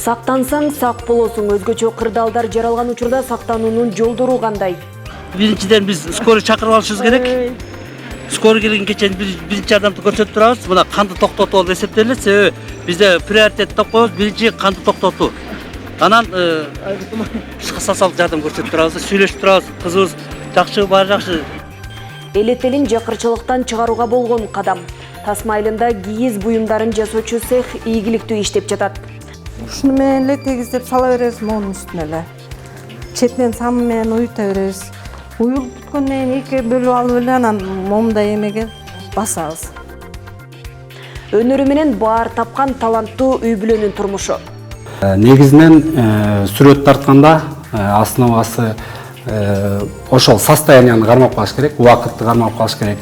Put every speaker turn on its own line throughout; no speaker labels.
Сактансаң сак болосуң. Өзгөчө кырдаалдар жаралган учурда сактануунун жолдору кандай?
Биринчиден биз скорый чакырып алышыбыз керек. Скорый келген кечен биринчи жардамды көрсөтүп турабыз. Мына канды токтотуу болуп эсептелет. Себеби бизде приоритет деп коебуз. Биринчи канды токтотуу. Анан социалдык жардам көрсөтүп турабыз, сүйлөшүп турабыз. Кызыбыз жакшы, баары жакшы.
Элетелин жакырчылыктан чыгарууга болгон кадам. Тасма айылында кийиз буюмдарын жасоочу цех ийгиликтүү иштеп жатат.
Ушуну менен эле тегиздеп сала беребиз моунун үстүнө эле. Четинен самы менен уюта беребиз. Уюлуп бүткөндөн кийин 2 бөлүп алып эле анан момундай эмеге басабыз.
Өнөрү менен баар тапкан таланттуу үй бүлөнүн турмушу.
Негизинен сүрөт тартканда основасы ошол состоянияны кармап калыш керек, убакытты кармап калыш керек.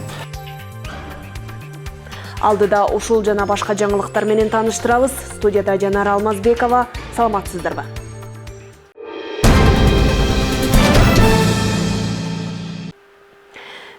Алдыда ушул жана башка жаңылыктар менен тааныштырабыз. Студияда Жанара Алмазбекова. Саламатсыздарбы?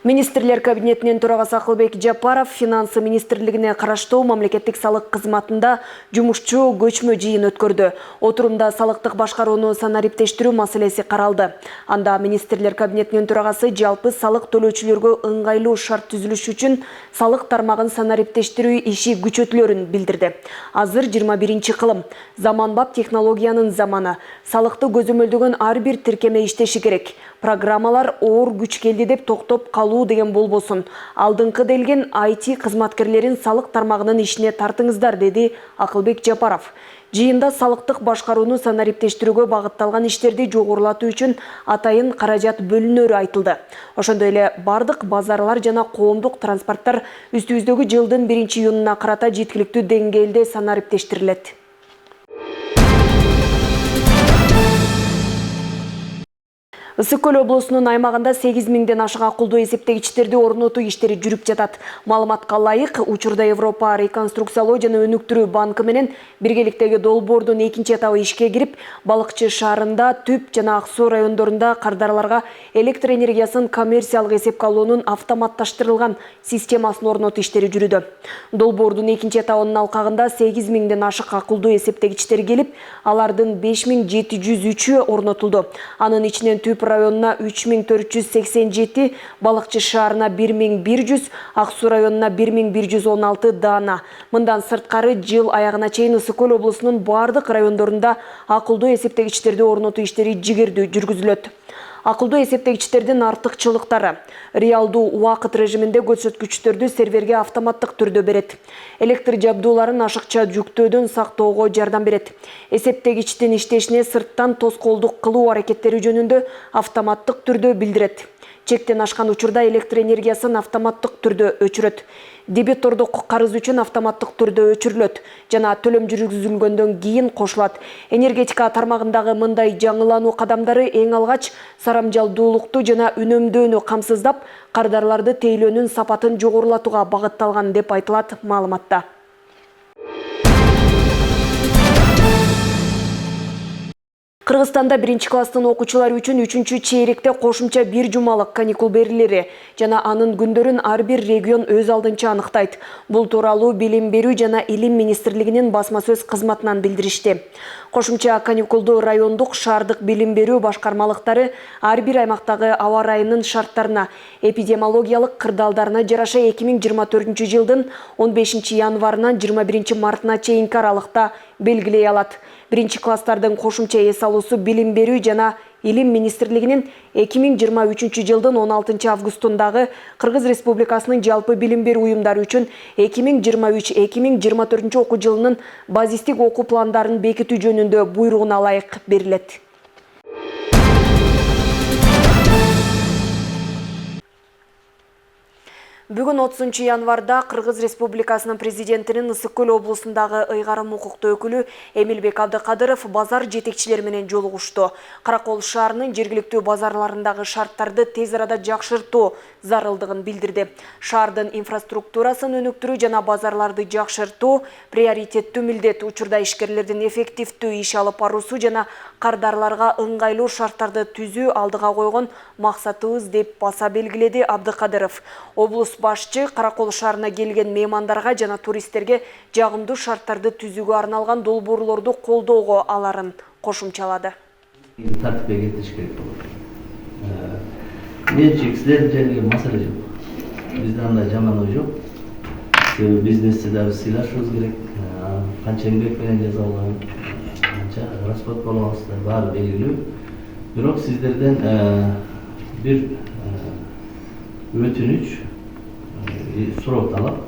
Министрлер кабинетинин төрагасы Акылбек Жапаров финансы министрлигине караштуу мамлекеттик салык кызматында жумушчу көчмө жыйын өткөрдү. Отурумда салыктык башкарууну санариптештирүү маселеси каралды. Анда министрлер кабинетинин төрагасы жалпы салык төлөөчүлөргө ыңгайлуу шарт түзүлүш үчүн салык тармагын санариптештирүү иши күчөтүлөрүн билдирди. Азыр 21-кылым. Заманбап технологиянын заманы. Салыкты көзөмөлдөгөн ар бир тиркеме иштеши керек. Программалар оор күч келди деп токтоп калуу деген болбосун. Алдыңкы делген IT кызматкерлерин салык тармагынын ишине тартыңыздар, деди Акылбек Жапаров. Жыйында салыктык башкарууну санариптештирүүгө багытталган иштерди жогорулатуу үчүн атайын каражат бөлүнөрү айтылды. Ошондой эле бардык базарлар жана коомдук транспорттар үстүбүздөгү жылдын 1-июнуна карата жеткиликтүү деңгээлде санариптештирилет. Ысык Көл облусунун аймагында 8000ден ашык акылдуу эсептегичтерди орнотуу иштери жүрүп жатат. Маалыматка ылайык, учурда Европа реконструкциялоо жана өнүктүрүү банкы менен биргеликтеги долбоордун 2-чи этабы ишке кирип, Балыкчы шаарында, Түп жана Ак Суу райондорунда кардарларга электр энергиясын коммерциялык эсепке алуунун автоматташтырылган системасын орнотуу иштери жүрүүдө. Долбоордун 2-чи этабынын алкагында 8000ден ашык акылдуу эсептегичтер келип, алардын 5703-ü орнотулду. Анын ичинен Түп районуна 3487, Балыкчы шаарына 1100, Ак Суу районуна 1116 даана. Мындан сырткары жыл аягына чейин Ысык Көл облусунун бардык райондорунда акылдуу эсептегичтерди орнотуу иштери жигердүү жүргүзүлөт. Акылдуу эсептегичтердин артыкчылыктары: реалдуу убакыт режиминде көрсөткүчтөрдү серверге автоматтык түрдө берет. Электр жабдууларын ашыкча жүктөөдөн сактоого жардам берет. Эсептегичтин иштешине сырттан тоскоолдук кылуу аракеттери жөнүндө автоматтык түрдө билдирет. Чектен ашкан учурда электр энергиясын автоматтык түрдө өчүрөт. Дебитордук карыз үчүн автоматтык түрдө өчүрүлөт жана төлөм жүргүзүлгөндөн кийин кошулат. Энергетика тармагындагы мындай жаңылануу кадамдары эң алгач сарамжалдуулукту жана үнөмдөөнү камсыздап, кардарларды тейлөөнүн сапатын жогорулатууга багытталган деп айтылат маалыматта. Кыргызстанда 1-чи класстын окуучулары үчүн 3-чү чейректе кошумча 1 жумалык каникул берилери жана анын күндөрүн ар бир регион өз алдынча аныктайт. Бул тууралуу Билим берүү жана Илим министрлигинин басма сөз кызматынан билдиришти. Кошумча каникулду райондук, шаардык билим берүү башкармалыктары ар бир аймактагы аба ырайынын шарттарына, эпидемиологиялык кырдаалдарына жараша 2024 жылдын 15 январынан 21 мартына чейинки аралыкта белгилей алат. 1-чи класстардын кошумча эс алуусу Билим берүү жана Илим министрлигинин 2023 жылдын 16 августундагы Кыргыз Республикасынын жалпы билим берүү уюмдары үчүн 2023-2024 окуу жылынын базистик окуу пландарын бекитүү жөнүндө буйругуна ылайык берилет. Бүгүн 30 январда Кыргыз Республикасынын президентинин Ысык Көл облусундагы ыйгарым укуктуу өкүлү Эмилбек Абдыкадыров базар жетекчилери менен жолугушту. Каракол шаарынын жергиликтүү базарларындагы шарттарды тез арада жакшыртуу зарылдыгын билдирди. Шаардын инфраструктурасын өнүктүрүү жана базарларды жакшыртуу приоритеттүү милдет. Учурда ишкерлердин эффективдүү иш алып баруусу жана кардарларга ыңгайлуу шарттарды түзүү алдыга койгон максатыбыз деп баса белгиледи Абдыкадыров. Облус башчы Каракол шаарына келген меймандарга жана туристтерге жагымдуу шарттарды түзүүгө арналган долбоорлорду колдоого аларын кошумчалады.
Тартипке кетиш керек болот. Менчик силердерге маселе жок. Бизде андай жаман ой жок. Бизнести дагы сыйлашыбыз керек. Канча эмгек менен жасалган, канча расход болобуздар, баары белгилүү. Бирок сиздерден бир өтүнүч, суроо талап.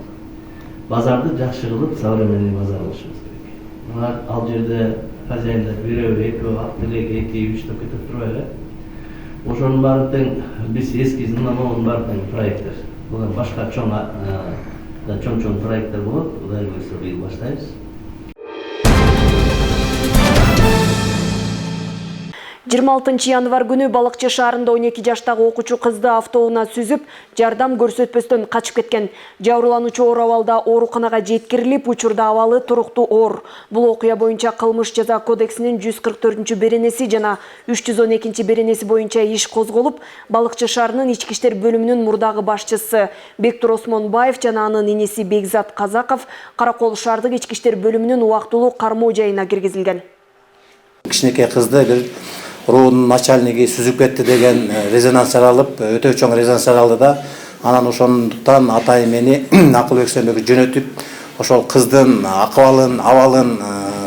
Базарды жакшы кылып, современный базар кылышыбыз керек. Ал жерде хозяиндар бирөө, экөө, ак-телек, 2-3 деп кетип туруп эле. Ошонун баары тең биз эски знамонун баары тең проекттер. Булар башка чоң проекттер болот. Кудай буйрса быйыл баштайбыз.
26 январ күнү Балыкчы шаарында 12 жаштагы окуучу кызды автоунаа сүзүп, жардам көрсөтпөстөн качып кеткен. Жабырлануучу оор абалда ооруканага жеткирилип, учурда абалы туруктуу оор. Бул окуя боюнча кылмыш жаза кодексинин 144 беренеси жана 312 беренеси боюнча иш козголуп, Балыкчы шаарынын ички иштер бөлүмүнүн мурдагы башчысы Бектур Осмонбаев жана анын иниси Бекзат Казаков Каракол шаардык ички иштер бөлүмүнүн убактылуу кармоо жайына киргизилген.
Кичинекей кызды бир руунун начальниги сүзүп кетти деген резонанс жаралып, өтө чоң резонанс жаралды да, анан ошондуктан атайын мени акыл өксөмбөгө жөнөтүп, ошол кыздын акыбалын, абалын,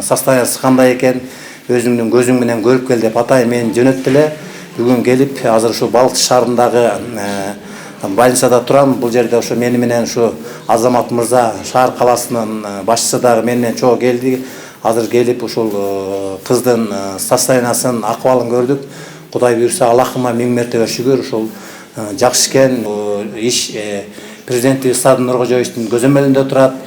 состояниясы кандай экен өзүңдүн көзүң менен көрүп кел деп атайын мени жөнөттү эле. Бүгүн келип, азыр ушу Балыкчы шаарындагы больницада турам. Бул жерде ошо мени менен ушу Азамат мырза, шаар каласынын башчысы дагы менен чогуу келди. Азыр келип ушул кыздын состояниясын, акыбалын көрдүк. Кудай буйрса Аллахыма 1000 мертебе шүгүр, ушул жакшы экен. Иш президенттик Садыр Нуркожоевичтин көзөмөлүндө турат.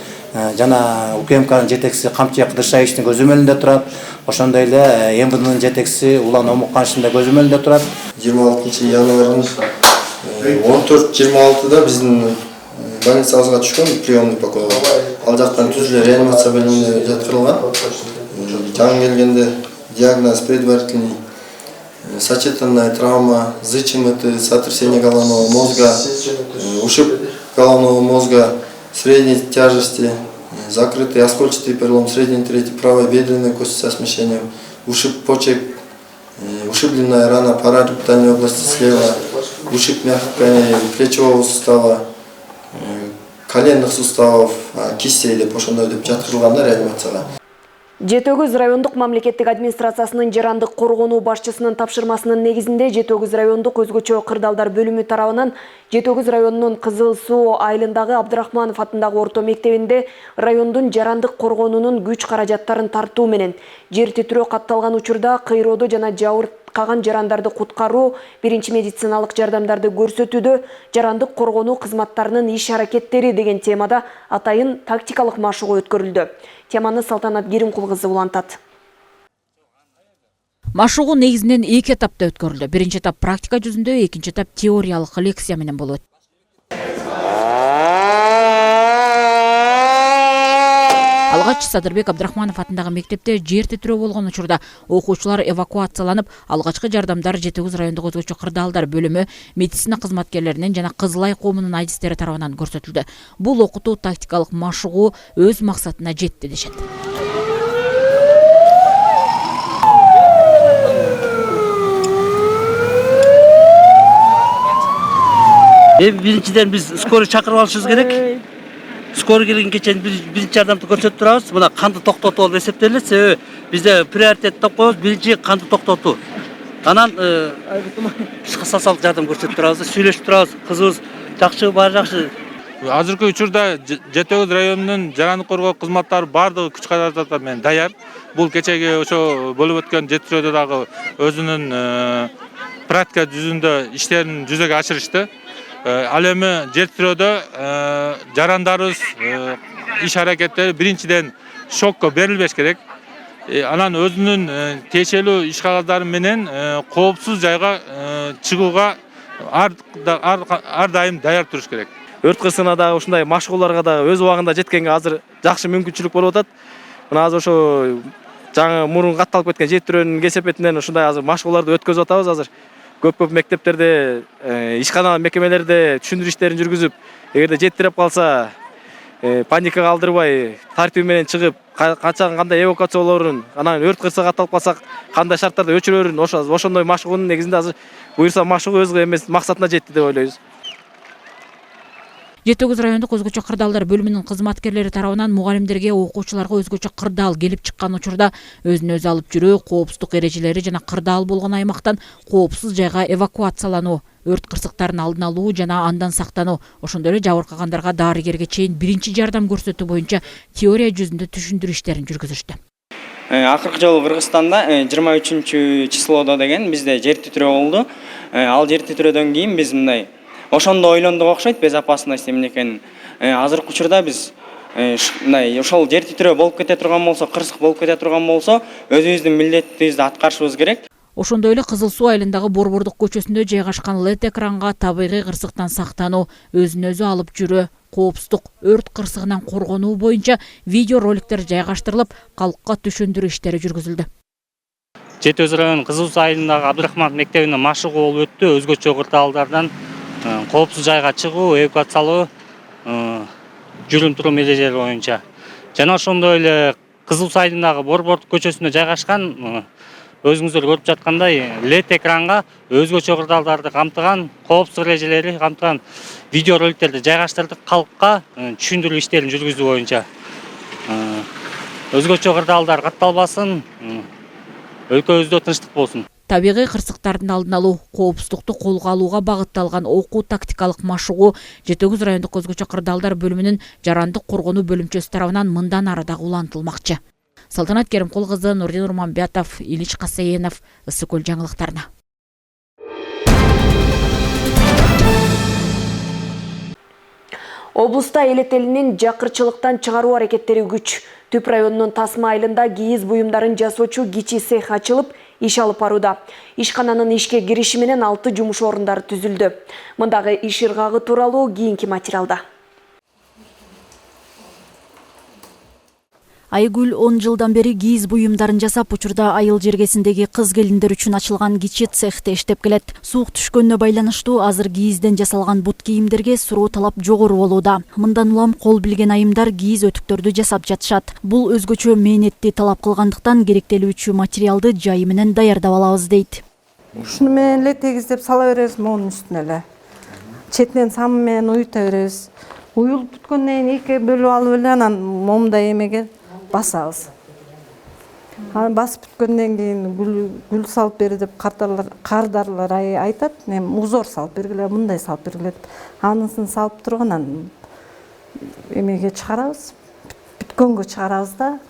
Жана УКМКнын жетекчиси Камчы Кыдыршаевичтин көзөмөлүндө турат. Ошондой эле МВДнын жетекчиси Улан Омуккановичтин көзөмөлүндө турат.
26 январда 14-26да биздин больницабызга түшкөн приемный покойго. Ал жактан түзүлө реанимация бөлүмүнө жаткырылган. Жаңы келгенде диагноз предварительный сочетанная травма, ЗЧМТ, сотрясение головного мозга, ушиб головного мозга средней тяжести, закрытый оскольчатый перелом средней трети правой бедренной кости со смещением, ушиб почек, ушибленная рана параорбитальной области слева, ушиб мягкой плечевого сустава, коленных суставов, кистей деп ошондой деп жаткырылганда реанимацияга.
Жетөгүз райондук мамлекеттик администрациясынын жарандык коргонуу башчысынын тапшырмасынын негизинде Жетөгүз райондук өзгөчө кырдаалдар бөлүмү тарабынан Жетөгүз районунун Кызыл Суу айылындагы Абдрахманов атындагы орто мектебинде райондун жарандык коргоонунун күч каражаттарын тартуу менен жер титирөө катталган учурда кыйроодо жана жабыркаган жарандарды куткаруу, биринчи медициналык жардамдарды көрсөтүүдө жарандык коргонуу кызматтарынын иш аракеттери деген темада атайын тактикалык машыгуу өткөрүлдү. Теманы Салтанат Керимкул кызы улантат.
Машыгуу негизинен 2 этапта өткөрүлдү. Биринчи этап практика жүзүндө, экинчи этап теориялык лекция менен болот. Алгач Садырбек Абдрахманов атындагы мектепте жер титирөө болгон учурда окуучулар эвакуацияланып, алгачкы жардамдар Жетөгүз райондук өзгөчө кырдаалдар бөлүмү медицина кызматкерлеринин жана Кызылай коомунун айдистери тарабынан көрсөтүлдү. Бул окутуу тактикалык машыгуу өз максатына жетти дешет.
Биринчиден биз скорый чакырып алышыбыз керек. Скорый келген кечен биринчи жардамды көрсөтүп турабыз. Мына канды токтотуу болуп эсептелет. Себеби бизде приоритет деп коебуз, биринчи канды токтотуу. Анан психосоциалдык жардам көрсөтүп турабыз, сүйлөшүп турабыз. Кызыбыз жакшы, баары жакшы.
Азыркы учурда Жетөгүз районунун жарандык коргоо кызматтары бардыгы күч каражаттар менен даяр. Бул кечеги ошо болуп өткөн жетирөөдө дагы өзүнүн практика жүзүндө иштерин жүзөгө ашырышты. Ал эми жер тирөөдө жарандарыбыз иш аракеттери биринчиден шокко берилбеш керек. Анан өзүнүн тиешелүү иш кагаздары менен коопсуз жайга чыгууга ар дайым даяр туруш керек.
Өрт кырсыгына дагы ушундай машыгууларга дагы өз убагында жеткенге азыр жакшы мүмкүнчүлүк болуп атат. Мына азыр ошо жаңы мурун катталып кеткен жер тирөөнүн кесепетинен ушундай азыр машыгууларды өткөзүп атабыз азыр. көп мектептерде, ишкана мекемелерде түшүндүрүү иштерин жүргүзүп, эгерде жетирип калса, паника калтырбай, тартип менен чыгып, качан кандай эвакуациялоорун, анан өрт кырсыгы катталып калсак, кандай шарттарда өчүрөөрүн ошондой машыгуунун негизинде азыр буюрса машыгуу өз эмес максатына жетти деп ойлойбуз.
Жети Өгүз райондук өзгөчө кырдаалдар бөлүмүнүн кызматкерлери тарабынан мугалимдерге, окуучуларга өзгөчө кырдаал келип чыккан учурда өзүн өзү алып жүрүү, коопсуздук эрежелери жана кырдаал болгон аймактан коопсуз жайга эвакуациялануу, өрт кырсыктарын алдын алуу жана андан сактануу, ошондой эле жабыркагандарга дарыгерге чейин биринчи жардам көрсөтүү боюнча теория жүзүндө түшүндүрүү иштерин жүргүзүштү.
Акыркы жолу Кыргызстанда 23-числоодо деген бизде жер титирөө болду. Ал жер титирөөдөн кийин биз мындай ошондо ойлондук окшойт, безопасность эмне экенин. Азыркы учурда биз мындай ошол жер титирөө болуп кете турган болсо, кырсык болуп кете турган болсо, өзүбүздүн милдетибизди аткарышыбыз керек.
Ошондой эле Кызыл Суу айылындагы Борбордук көчөсүндө жайгашкан LED экранга табигый кырсыктан сактануу, өзүн өзү алып жүрүү, коопсуздук, өрт кырсыгынан коргонуу боюнча видео роликтер жайгаштырылып, калкка түшүндүрүү иштери жүргүзүлдү.
Жети Өгүз районунун Кызыл Суу айылындагы Абдрахманов мектебинде машыгуу болуп өттү. Өзгөчө кырдаалдардан коопсуз жайга чыгуу, эвакуациялоо, жүрүм-турум эрежелери боюнча. Жана ошондой эле Кызыл Суу айылындагы Борбордук көчөсүндө жайгашкан өзүңүздөр көрүп жаткандай LED экранга өзгөчө кырдаалдарды камтыган, коопсуздук эрежелери камтыган видео роликтерди жайгаштырдык, калкка түшүндүрүү иштерин жүргүзүү боюнча. Өзгөчө кырдаалдар катталбасын, өлкөбүздө тынчтык болсун.
Табигый кырсыктардын алдын алуу, коопсуздукту колго алууга багытталган окуу тактикалык машыгуу Жети Өгүз райондук өзгөчө кырдаалдар бөлүмүнүн жарандык коргонуу бөлүмчөсү тарабынан мындан ары дагы улантылмакчы. Салтанат Керимкул кызы, Нурдин Урманбетов, Илич Касейенов, Ысык Көл жаңылыктарына.
Облуста элетелинин жакырчылыктан чыгаруу аракеттери күч. Түп районунун Тасма айылында кийиз буюмдарын жасоочу кичи цех ачылып, иш алып барууда. Ишкананын ишке кириши менен 6 жумуш орундары түзүлдү. Мындагы иш ыргагы тууралуу кийинки материалда.
Айгүл 10 жылдан бери кийиз буюмдарын жасап, учурда айыл жергесиндеги кыз келиндер үчүн ачылган кичи цехте иштеп келет. Суук түшкөнүнө байланыштуу азыр кийизден жасалган бут кийимдерге суроо талап жогору болууда. Мындан улам кол билген айымдар кийиз өтүктөрдү жасап жатышат. Бул өзгөчө мээнетти талап кылгандыктан керектелүүчү материалды жайы менен даярдап алабыз дейт.
Ушуну менен эле тегиздеп сала беребиз моунун үстүнө эле. Четинен самы менен уюта беребиз. Уюлуп бүткөндөн кийин эки бөлүп алып эле анан момундай эмеге басабыз. Анан басып бүткөндөн кийин гүл салып бери деп кардарлар айтат. Узор салып бергиле, мындай салып бергиле. Анысын салып туруп анан эмеге чыгарабыз. Бүткөнгө чыгарабыз да.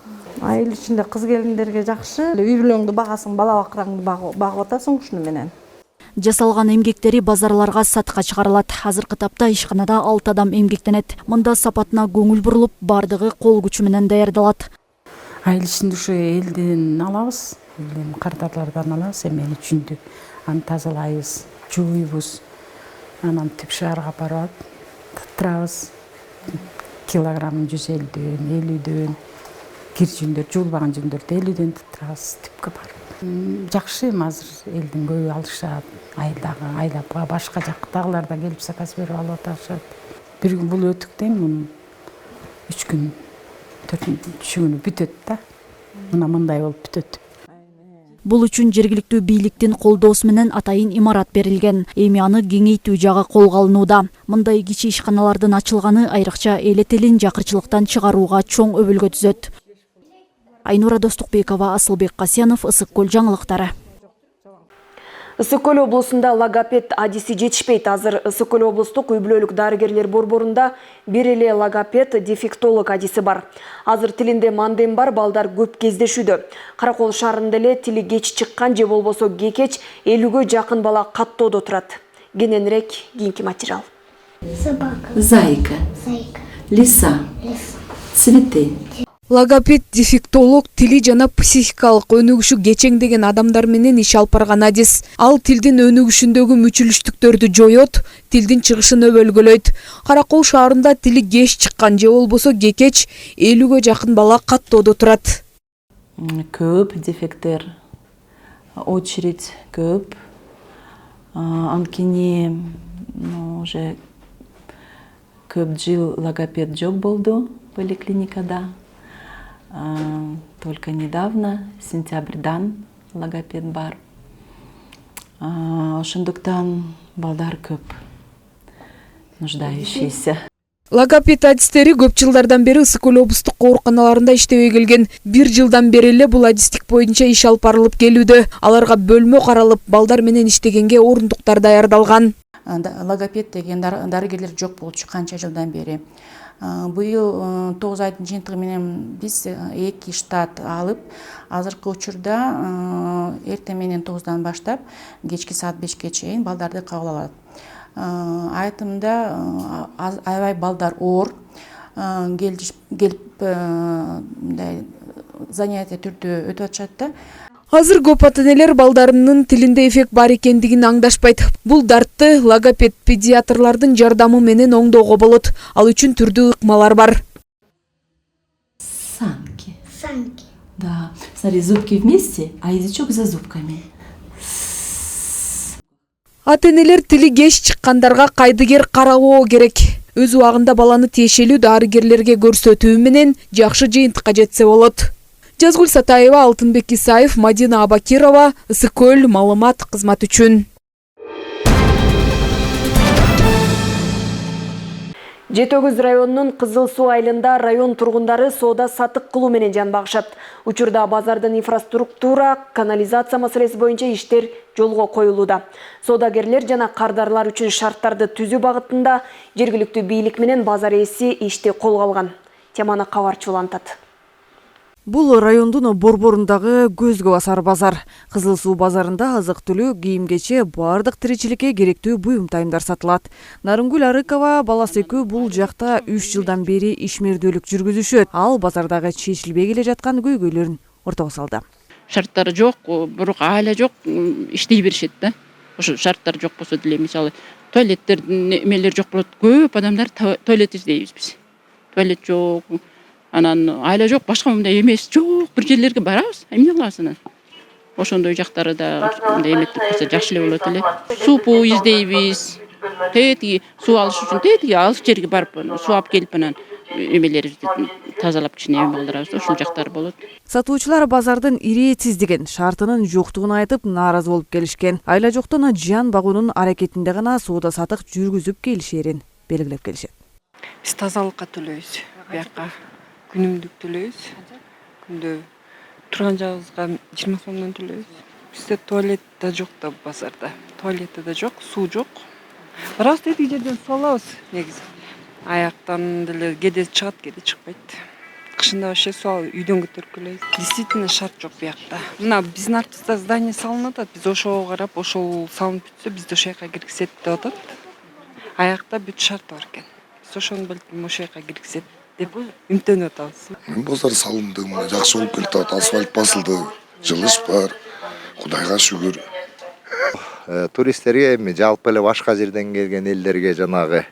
Айыл ичинде кыз келиндерге жакшы. Үй бүлөңдү багасың, бала бакыраңды багып атасың ушуну менен.
Жасалган эмгектери базарларга сатка чыгарылат. Азыркы тапта ишканада 6 адам эмгектенет. Мында сапатына көңүл бурулуп, бардыгы кол күчү менен даярдалат.
Айыл ичинде ушу элден алабыз, элден кардарлардан алабыз, эмени үчүндү. Аны тазалайбыз, жууйбуз. Анан түп шаарга барып таттырабыз. Килограмм 150-дөн, 50-дөн. Кир жүндөр, жуулбаган жүндөрдү 50-дөн таттырабыз, түпкө барып. Жакшы эми азыр элдин көбү алышат. Айылдагы айлап башка жактагылар да келип заказ берип алып атышат. Бир күн бул өтүктөн муну 3 күн 4 күнү бүтөт да. Мына мындай болуп бүтөт.
Бул үчүн жергиликтүү бийликтин колдоосу менен атайын имарат берилген. Эми аны кеңейтүү жагы колго алынууда. Мындай кичи ишканалардын ачылганы айрыкча элетелин жакырчылыктан чыгарууга чоң өбөлгө түзөт. Айнура Достукбекова, Асылбек Касьянов, Ысык Көл жаңылыктары.
Ысык Көл облусунда логопед адиси жетишпейт. Азыр Ысык Көл облустук үй бүлөлүк дарыгерлер борборунда бир эле логопед, дефектолог адиси бар. Азыр тилинде мандем бар, балдар көп кездешүүдө. Каракол шаарында эле тили кеч чыккан же болбосо кекеч 50гө жакын бала каттоодо турат. Кененирээк кийинки материал.
Собака. Зайка. Лиса. Цветы.
Логопед, дефектолог тили жана психикалык өнүгүшү кечеңдеген адамдар менен иш алып барган адис. Ал тилдин өнүгүшүндөгү мүчүлүштүктөрдү жоёт, тилдин чыгышын өбөлгөлөйт. Каракол шаарында тили кеч чыккан же болбосо кекеч 50гө жакын бала каттоодо турат.
Көп дефекттер, очередь көп. Анткени уже көп жыл логопед жок болду поликлиникада. Только недавно, сентябрьдан логопед бар. Ошондуктан балдар көп нуждающийся.
Логопед адистери көп жылдардан бери Ысык Көл облустук ооруканаларында иштебей келген. 1 жылдан бери эле бул адистик боюнча иш алып барылып келүүдө. Аларга бөлмө каралып, балдар менен иштегенге орундуктар даярдалган.
Логопед деген дарыгерлер жок болчу канча жылдан бери. Быйыл 9 айдын жыйынтыгы менен биз 2 штат алып, азыркы учурда эртең менен 9-дан баштап кечки саат 5-ке чейин балдарды кабыл алат. Айтымда аябай балдар оор, келип занятия түрдө өтүп атышат да.
Азыр көп ата-энелер балдарынын тилинде эффект бар экендигин аңдашпайт. Бул дартты логопед педиатрлардын жардамы менен оңдоого болот. Ал үчүн түрдүү ыкмалар бар.
Санки. Да. Смотри, зубки вместе, а язычок за зубками.
Ата-энелер тили кеч чыккандарга кайдыгер карабоо керек. Өз убагында баланы тиешелүү дарыгерлерге көрсөтүү менен жакшы жыйынтыкка жетсе болот. Жазгүл Сатаева, Алтынбек Исаев, Мадина Абакирова, Ысык Көл маалымат кызмат үчүн.
Жетөгүз районунун Кызыл Суу айылында район тургундары соода сатык кылуу менен жан багышат. Учурда базардын инфраструктура, канализация маселеси боюнча иштер жолго коюлууда. Соодагерлер жана кардарлар үчүн шарттарды түзүү багытында жергиликтүү бийлик менен базар ээси ишти колго алган. Теманы кабарчы улантат.
Бул райондун борборундагы көзгө басар базар. Кызыл Суу базарында азык-түлүк, кийим-кече, бардык тиричиликке керектүү буюм тайымдар сатылат. Нарынгүл Арыкова баласы экөө бул жакта 3 жылдан бери ишмердүүлүк жүргүзүшөт. Ал базардагы чечилбей келе жаткан көйгөйлөрүн ортого салды.
Шарттары жок, бирок айла жок, иштей беришет да. Ошо шарттар жок болсо деле, мисалы, туалеттердин эмелери жок болот. Көп адамдар туалет издейбиз биз. Туалет жок. Анан айла жок, башка мындай эмес жок, бир жерлерге барабыз, эмне кылабыз анан. Ошондой жактары да мындай эметтип койсо жакшы эле болот эле. Супу издейбиз. Тетиги суу алыш үчүн тетиги алыс жерге барып, суу алып келип анан эмелерибизди тазалап кичине эме кылдырабыз, ошол жактары болот.
Сатуучулар базардын иретсиздигин, шартынын жоктугун айтып нааразы болуп келишкен. Айла жоктон жан багуунун аракетинде гана соода сатык жүргүзүп келишерин белгилеп келишет.
Биз тазалыкка төлөйбүз, бияка күнүмдүк төлөйбүз. Күндө турган жагыбызга 20 сомдон төлөйбүз. Бизде туалет да жок да базарда. Туалет да жок, суу жок. Барабыз тетиги жерден суу алабыз негизи. Аяктан деле кеде чыгат, кеде чыкпайт. Кышында вообще суу алып үйдөн көтөрүп келебиз. Действительно шарт жок буякта. Мына биздин артыбызда здание салынып атат. Биз ошого карап, ошол салынып бүтсө, бизди ошол жака киргизет деп атат. Аякта бүт шарт бар экен. Биз ошону балким ошол жака киргизет деп үмүттөнүп атабыз.
Базар салынды, жакшы болуп келатат, асфальт басылды, жылыш бар. Кудайга шүгүр.
Туристтерге эми жалпы эле башка жерден келген элдерге жанагы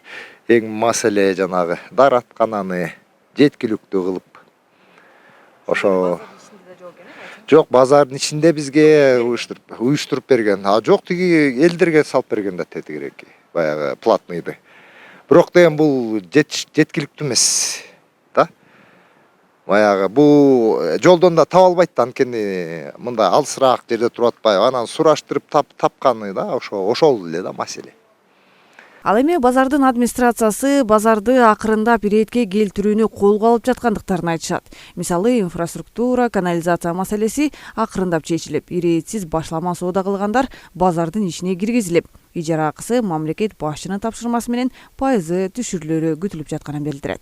эң маселе жанагы даараткананы жеткиликтүү кылып ошо жок базардын ичинде бизге уюштуруп берген. А жок тиги элдерге салып берген да тетигирээки баягы платныйды. Бирок деген бул жеткиликтүү эмес. Баягы бул жолдон да таба албайт да, анткени мындай алысыраак жерде туруп атпайбы, анан сураштырып тапканы да ошол эле да маселе.
Ал эми базардын администрациясы базарды акырындап иретке келтирүүнү колго алып жаткандыктарын айтышат. Мисалы, инфраструктура, канализация маселеси акырындап чечилип, иретсиз башлама соода кылгандар базардын ичине киргизилип, ижара акысы мамлекет башчынын тапшырмасы менен пайызы түшүрүлөрү күтүлүп жатканын билдирет.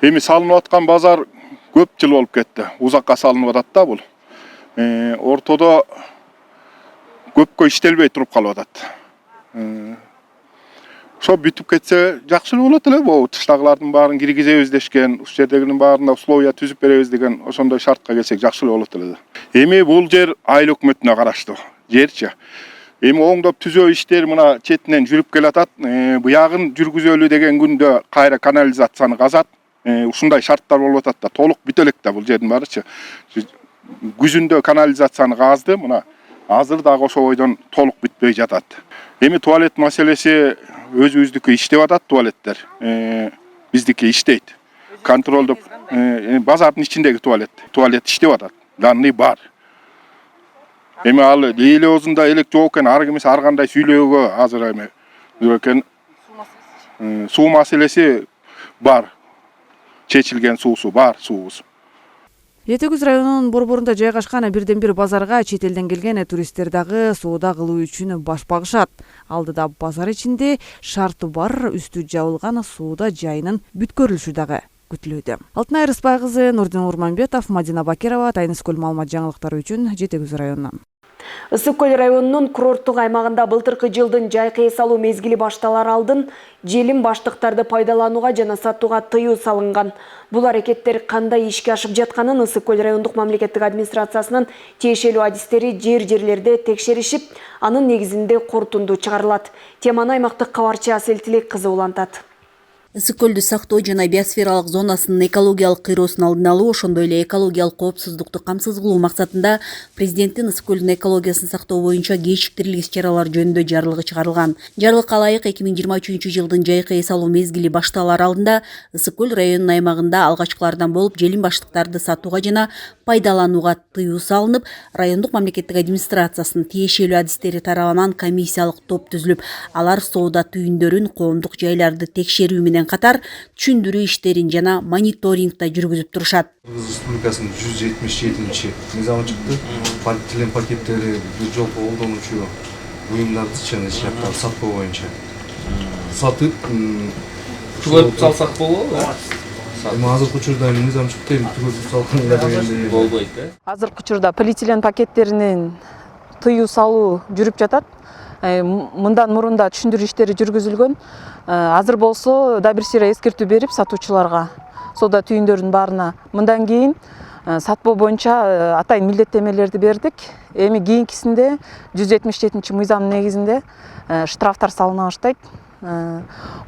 Эми салынып аткан базар көп жыл болуп кетти. Узакка салынып атат да бул. Ортодо көпкө иштелбей туруп калып атат. Ошо бүтүп кетсе жакшы болот эле. Бул тыштагылардын баарын киргизебиз дешкен, ушул жердегинин баарына условия түзүп беребиз деген ошондой шартка келсек жакшы болот эле. Эми бул жер айыл өкмөтүнө караштуу жерчи. Эми оңдоп түзөө иштер мына четинен жүрүп келатат. Буягын жүргүзөлү деген күндө кайра канализацияны казат. Ушундай шарттар болуп атат да, толук бүтө элек да бул жердин баарычы. Күзүндө канализацияны казды, мына Azыр дагы ошол бойдон толук бүтпөй жатат. Эми туалет маселеси өзүбүздүкү иштеп атат туалеттер. Биздики иштейт. Контролдук базардын ичиндеги туалет иштеп атат. Данный бар. Эми ал эле оозунда элек жок экен, ар кимиси ар кандай сүйлөөгө азыр эми экен. Суу маселеси бар. Чечилген суусу бар, суубуз.
Жети Көз районунун борборунда жайгашкан бирден бир базарга чет элден келген туристтер дагы соода кылуу үчүн баш багышат. Алдыда базар ичинде шарты бар үстү жабылган соода жайынын бүткөрүлүшү дагы күтүлүүдө. Алтынай Рыспай кызы, Нурдин Урманбетов, Мадина Бакирова, Тайныс көл маалымат жаңылыктары үчүн Жети Көз районунан.
Ысык көл районунун курорттук аймагында былтыркы жылдын жайкы эс алуу мезгили башталар алдын желим баштыктарды пайдаланууга жана сатууга тыюу салынган. Бул аракеттер кандай ишке ашып жатканын Ысык көл райондук мамлекеттик администрациясынын тиешелүү адистери жер-жерлерде текшеришип, анын негизинде корутунду чыгарылат. Теманы аймактык кабарчы Асель Тилек кызы улантат.
Ысык көлдү сактоо жана биосфералык зонасынын экологиялык кыйроосун алдын алуу, ошондой эле экологиялык коопсуздукту камсыз кылуу максатында президенттин Ысык көлдүн экологиясын сактоо боюнча кечиктирилген иш-чаралар жөнүндө жарлыгы чыгарылган. Жарлыкка ылайык 2023 жылдын жайкы эс алуу мезгили башталар алдында Ысык көл районунун аймагында алгачкылардан болуп желим баштыктарды сатууга жана пайдаланууга тыюу салынып, райондук мамлекеттик администрациясынын тиешелүү адистери тарабынан комиссиялык топ түзүлүп, алар соода түйүндөрүн, коомдук жайларды текшерүү менен катар түшүндүрүү иштерин жана мониторингди жүргүзүп турушат.
Кыргыз Республикасынын 177 мыйзамы чыкты. Полиэтилен пакеттери бир жолку колдонуучу буюмдарды жана ишчаптарды сатпоо боюнча сатып түгөтүп салсак болобу? Эми азыркы учурда мыйзам чыкты, түгөтүп салганда дегенде болбойт да.
Азыркы учурда полиэтилен пакеттеринин тыюу салуу жүрүп жатат. Мындан мурун да түшүндүрүү иштери жүргүзүлгөн. Азыр болсо да бир сыйра эскертүү берип сатуучуларга соода түйүндөрүнүн баарына мындан кийин сатпоо боюнча атайын милдеттемелерди бердик. Эми кийинкисинде 177 мыйзамдын негизинде штрафтар салына баштайт.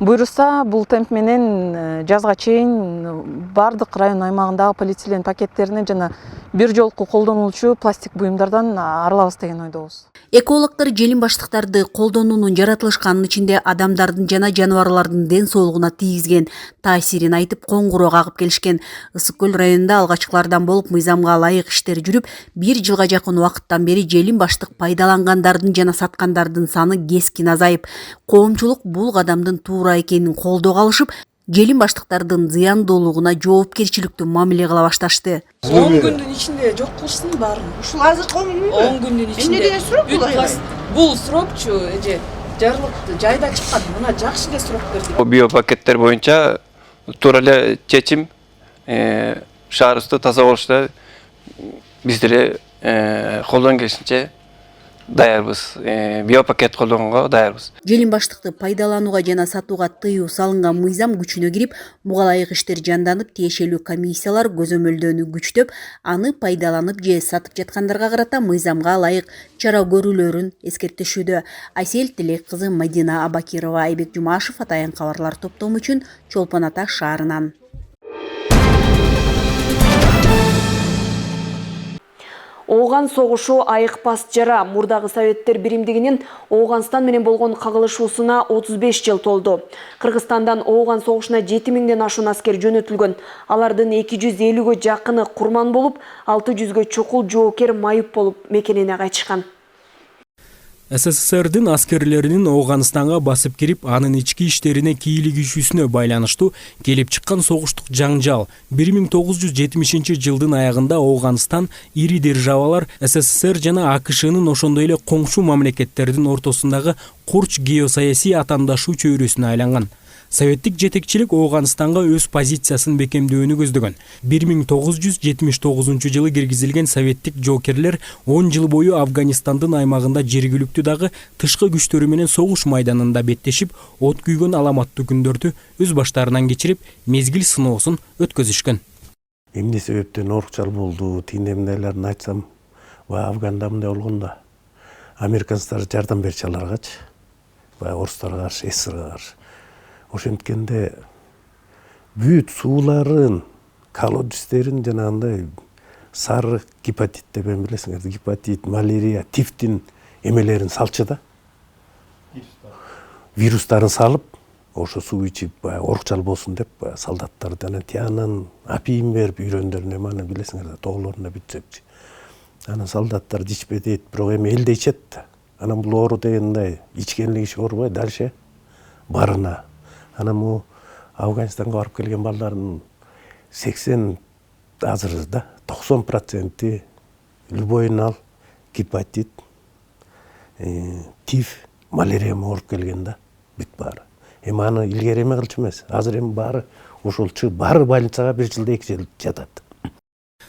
Буйруса бул темп менен жазга чейин бардык район аймагындагы полиэтилен пакеттеринен жана бир жолку колдонулчу пластик буюмдардан арылабыз деген ойдобуз.
Экологдор желим баштыктарды колдонуунун жаратылышканын ичинде адамдардын жана жаныбарлардын ден соолугуна тийгизген таасирин айтып, коңгуроо кагып келишкен. Ысык көл районунда алгачкылардан болуп мыйзамга ылайык иштер жүрүп, 1 жылга жакын убакыттан бери желим баштык пайдалангандардын жана саткандардын саны кескин азайып, коомчулук бул кадамдын туура экенин колдоого алышып, желим баштыктардын зыяндуулугуна жоопкерчиликтүү мамиле кыла башташты.
10 күндүн ичинде жок кылышсын баарын. Ушул азыркы 10 күндүн ичинде. Эмне деген срок бул? Бул срокчу эже жарлыкты жайда чыккан. Мына жакшы эле срок берди.
Биопакеттер боюнча туура эле чечим шаарыбызды таза болушта биз деле колдон келишинче даярбыз. Биопакет колдонууга даярбыз.
Желим баштыкты пайдаланууга жана сатууга тыюу салынган мыйзам күчүнө кирип, буга ылайык иштер жанданып, тиешелүү комиссиялар көзөмөлдөөнү күчтөп, аны пайдаланып же сатып жаткандарга карата мыйзамга ылайык чара көрүүлөрүн эскертишүүдө. Асель Тилек кызы, Мадина Абакирова, Айбек Жумашев, Атайын кабарлар топтому үчүн Чолпон Ата шаарынан.
Ооган согушу айыкпас жара. Мурдагы Советтер биримдигинин Ооганстан менен болгон кагылышуусуна 35 жыл толду. Кыргызстандан Ооган согушуна 7000ден ашуун аскер жөнөтүлгөн. Алардын 250гө жакыны курман болуп, 600гө чукул жоокер майып болуп мекенине кайтышкан.
СССРдин аскерлеринин Ооганстанга басып кирип, анын ички иштерине кийлигишүүсүнө байланыштуу келип чыккан согуштук жаңжал 1970 жылдын аягында Ооганстан ири державалар СССР жана АКШнын ошондой эле коңшу мамлекеттердин ортосундагы курч геосаясий атаандашуу чөйрөсүнө айланган. Советтик жетекчилик Ооганстанга өз позициясын бекемдөөнү көздөгөн. 1979 жылы киргизилген советтик жоокерлер 10 жыл бою Афганистандын аймагында жергиликтүү дагы тышкы күчтөрү менен согуш майданында беттешип, от күйгөн аламаттуу күндөрдү өз баштарынан кечирип, мезгил сыноосун өткөзүшкөн.
Эмне себептен орукчал болду, тиндемдейлерин айтсам, Афганда мындай болгондо американцдар жардам берчү аларгачы. Орустарга каршы, СССРга каршы. Ошенткенде бүт сууларын, колодецтерин жанагындай сары гепатит деп билесиңер, гепатит, малярия, тифтин эмелерин салчы да. Вирустарын салып, ошо суу ичип, орукчал болсун деп солдаттарды анан тиянын апийин берип үйрөндөрүнө маны билесиңер да, тоголоруна бүтсөкчү. Анан солдаттар ичпе дейт, бирок эми элде ичет да. Анан бул оору дегенде ичкенлиги иши оорубай, дальше барына. Анан бул Афганистанга барып келген балдардын 80 азыр да 90% любойнал гепатит, тиф, малярия ооруп келген да, бүт баары. Эми аны илгери эме кылчу эмес. Азыр эми баары ошол чыгып баары больницага 1 жылда 2 жыл жатат.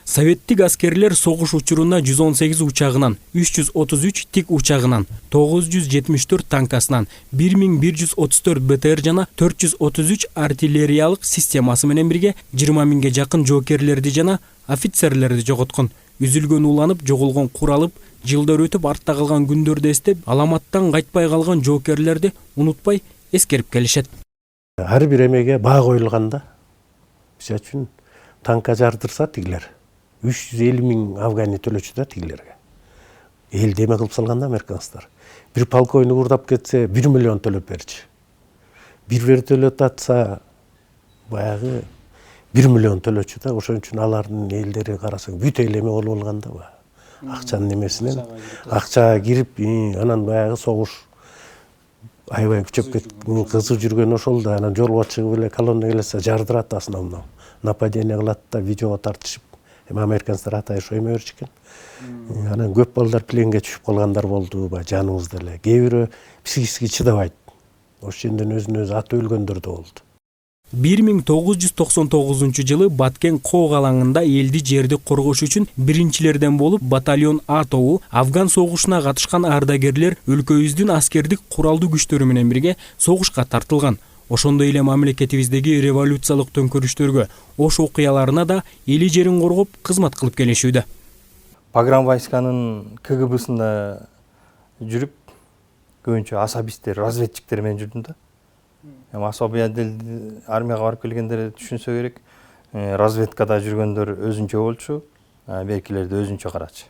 Советтик аскерлер согуш учуруна 118 учагынан, 333 тик учагынан, 974 танкасынан, 1134 БТР жана 433 артиллериялык системасы менен бирге 20 миңге жакын жоокерлерди жана офицерлерди жоготкон. Үзүлгөн уланып, жоголгон куралып, жылдар өтүп артта калган күндөрдү эстеп, аламаттан кайтпай калган жоокерлерди унутпай эскерип келишет.
Ар бир эмеге баа коюлганда, мисалы үчүн танка жардырса тигилер 350 миң афгани төлөчү да тигилерге. Эл деме кылып салганда американецтер. Бир полковник урдап кетсе 1 миллион төлөп берчү. Бир вертолет атса баягы 1 миллион төлөчү да. Ошон үчүн алардын элдери карасаң бүт эл эме болуп алганда ба. Акчанын немесинен акчага кирип, анан баягы согуш аябай күчөп кеткен, кызып жүргөн ошол да. Анан жолго чыгып эле колонна келсе жардырат основном. Нападение кылат да, видеого тартышып. Эми американецтер атай ошо эме беришкен. Анан көп балдар пленге түшүп калгандар болду, жаныбызда эле. Кээ бирөө психически чыдабайт. Ошол жерден өзүнө аты өлгөндөр да болду.
1999 жылы Баткен Коог алаңында элди жерди коргош үчүн биринчилерден болуп батальон А тобу Афган согушуна катышкан ардагерлер өлкөбүздүн аскердик куралдуу күчтөрү менен бирге согушка тартылган. Ошондой эле мамлекетибиздеги революциялык төңкөрүштөргө, ош окуяларына да эли жерин коргоп кызмат кылып келишүүдө.
Погран войсканын КГБсында жүрүп, көбүнчө особисттер, разведчиктер менен жүрдүм да. Эми особый отдел армияга барып келгендер түшүнсө керек, разведкада жүргөндөр өзүнчө болчу, беркилерди өзүнчө карачы.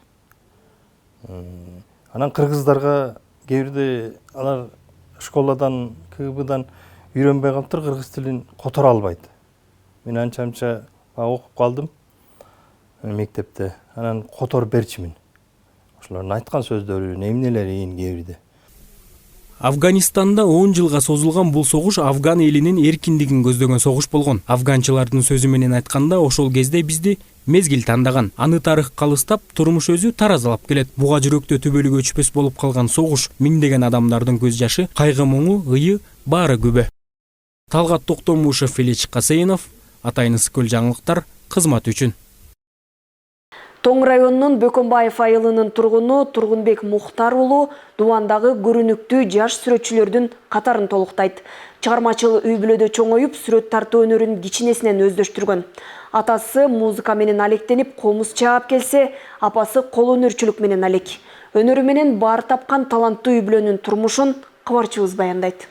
Анан кыргыздарга кээ бирде алар школадан, КГБдан үйрөнбөй калыптыр, кыргыз тилин которо албайт. Мен анча-мынча окуп калдым мектепте. Анан которуп берчимин. Ошолордун айткан сөздөрү, эмнелери кээ бирде.
Афганистанда 10 жылга созулган бул согуш афган элинин эркиндигин көздөгөн согуш болгон. Афганчылардын сөзү менен айтканда, ошол кезде бизди мезгил тандаган. Аны тарых калыстап, турмуш өзү таразалап келет. Буга жүрөктө түбөлүк өчпөс болуп калган согуш, миңдеген адамдардын көз жашы, кайгы муңу, ые баары күбө. Талгат Токтомушев, Ильич Касейнов, Атайын Ысыкөл жаңылыктар, кызмат үчүн.
Тоң районунун Бөкөнбаев айылынын тургуну Тургунбек Мухтар уулу Дубандагы көрүнүктүү жаш сүрөтчүлөрдүн катарын толуктайт. Чыгармачыл үй бүлөдө чоңоюп, сүрөт тартуу өнөрүн кичинесинен өздөштүргөн. Атасы музыка менен алектенип, комуз чаап келсе, апасы кол өнөрчүлүк менен алек. Өнөрү менен баар тапкан таланттуу үй бүлөнүн турмушун кабарчыбыз баяндайт.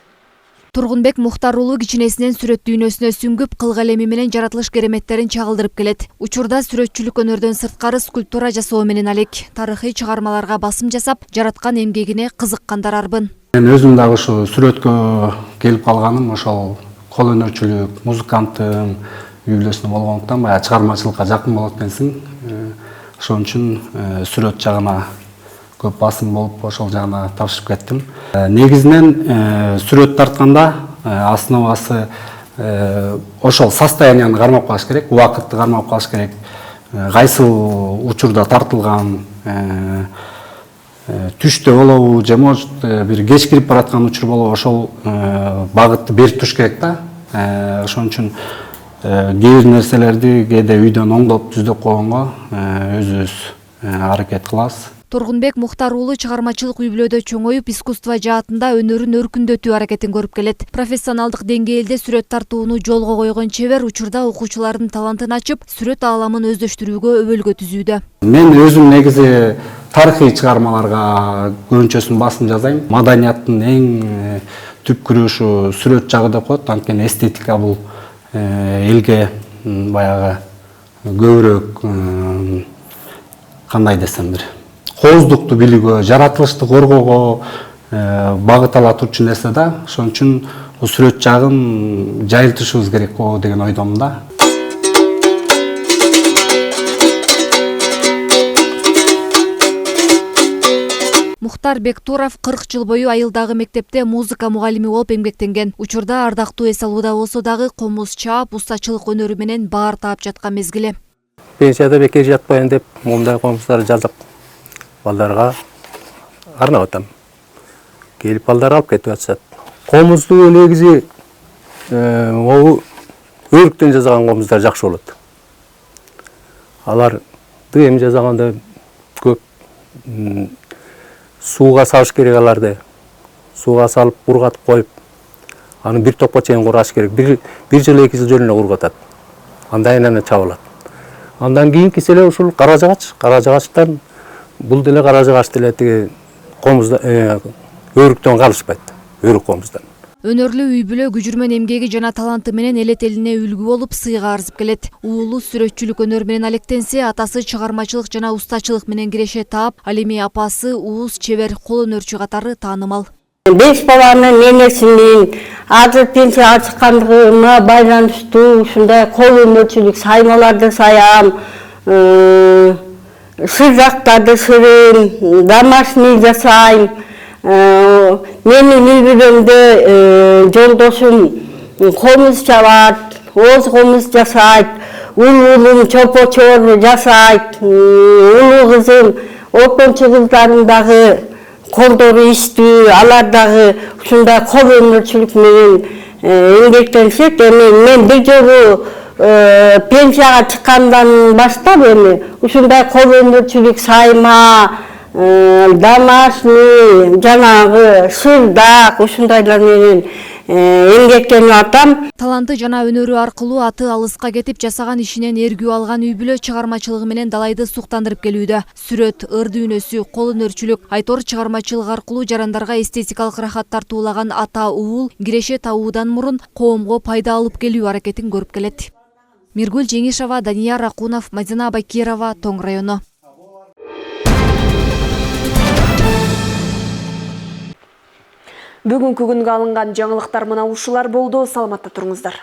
Тургунбек Мухтар уулу кичинесинен сүрөт дүйнөсүнө сүңгүп, кыл калеми менен жаратылыш кереметтерин чагылдырып келет. Учурда сүрөтчүлүк өнөрдөн сырткары скульптура жасоо менен алек. Тарыхый чыгармаларга басым жасап, жараткан эмгегине кызыккандар арбын.
Мен өзүм дагы ушу сүрөткө келип калганым ошол кол өнөрчүлүк, музыканттын үй бүлөсүндө болгондуктан баягы чыгармачылыкка жакын болот экенсиң. Ошон үчүн сүрөт жагына көп басым болуп, ошол жагына табышып кеттим. Негизинен сүрөт тартканда основасы ошол состоянияны кармап калыш керек, убакытты кармап калыш керек. Кайсыл учурда тартылган, түштө болобу, же может бир кеч кирип бараткан учур болобу, ошол багытты берип туруш керек да. Ошон үчүн кээ бир нерселерди кээде үйдөн оңдоп түздөп койгонго өзүбүз аракет кылабыз.
Тургунбек Мухтар уулу чыгармачылык үй бүлөдө чоңоюп, искусство жаатында өнөрүн өркүндөтүү аракетин көрүп келет. Профессионалдык деңгээлде сүрөт тартууну жолго койгон чебер учурда окуучулардын талантын ачып, сүрөт ааламын өздөштүрүүгө өбөлгө түзүүдө.
Мен өзүм негизи тарыхый чыгармаларга көбүнчөсүн басым жасайм. Маданияттын эң түпкүрү ушу сүрөт жагы деп коет. Анткени эстетика бул элге баягы көбүрөөк кандай десем бир кооздукту билүүгө, жаратылышты коргоого багыт ала турчу нерсе да. Ошон үчүн сүрөт жагын жайылтышыбыз керек деген ойдомун да.
Мухтар Бектуров 40 жыл бою айылдагы мектепте музыка мугалими болуп эмгектенген. Учурда ардактуу эс алууда болсо дагы комуз чаап, устачылык өнөрү менен баар таап жаткан мезгили.
Пенсияда бекер жатпайын деп, момундай комуздарды жазып, балдарга арнап атам. Келип балдар алып кетип атышат. Комузду негизи өрүктөн жасаган комуздар жакшы болот. Аларды эми жасаганда көп сууга салыш керек аларды. Сууга салып, бургатып коюп, аны бир топко чейин кургаш керек. Бир жыл, 2 жыл жөнүнө кургатат. Андан кийин чабылат. Андан кийинки селе ушул кара жагач. Кара жагачтан бул деле кара жагач деле тиги комузда өрүктөн калышпайт. Өрүк комуздан.
Өнөрлүү үй бүлө күжүрмөн эмгеги жана таланты менен элет элине үлгү болуп сыйга арзып келет. Уулу сүрөтчүлүк өнөр менен алектенсе, атасы чыгармачылык жана устачылык менен киреше таап, ал эми апасы ууз чебер кол өнөрчү катары таанымал.
5 баланын энесимин азыр пенсияга чыккандыгыма байланыштуу ушундай кол өнөрчүлүк саймаларды саям, сырзактарды сырым, домашний жасайм. Менин үй бүлөмдө жолдошум комуз чабат, оз комуз жасайт, улуулум чопочор жасайт, улуу кызым окончу кыздарымдагы колдору иштүү, алар дагы ушундай кол өнөрчүлүк менен эмгектенишет. Эми мен бир жолу пенсияга чыккандан баштап эми ушундай кол өнөрчүлүк сайма, домашний, жанагы сырдак ушундайлар менен эмгектенип атам.
Таланты жана өнөрү аркылуу аты алыска кетип жасаган ишинен эргүү алган үй бүлө чыгармачылыгы менен далайды суктандырып келүүдө. Сүрөт, ыр дүйнөсү, кол өнөрчүлүк, айтор чыгармачылык аркылуу жарандарга эстетикалык рахат тартуулаган ата уул киреше табуудан мурун коомго пайда алып келүү аракетин көрүп келет. Миргүл Жеңишова, Данияр Акунов, Мадина Бакирова, Тоң району.
Бүгүнкү күнгө алынган жаңылыктар мына ушулар болду. Саламатта туруңуздар.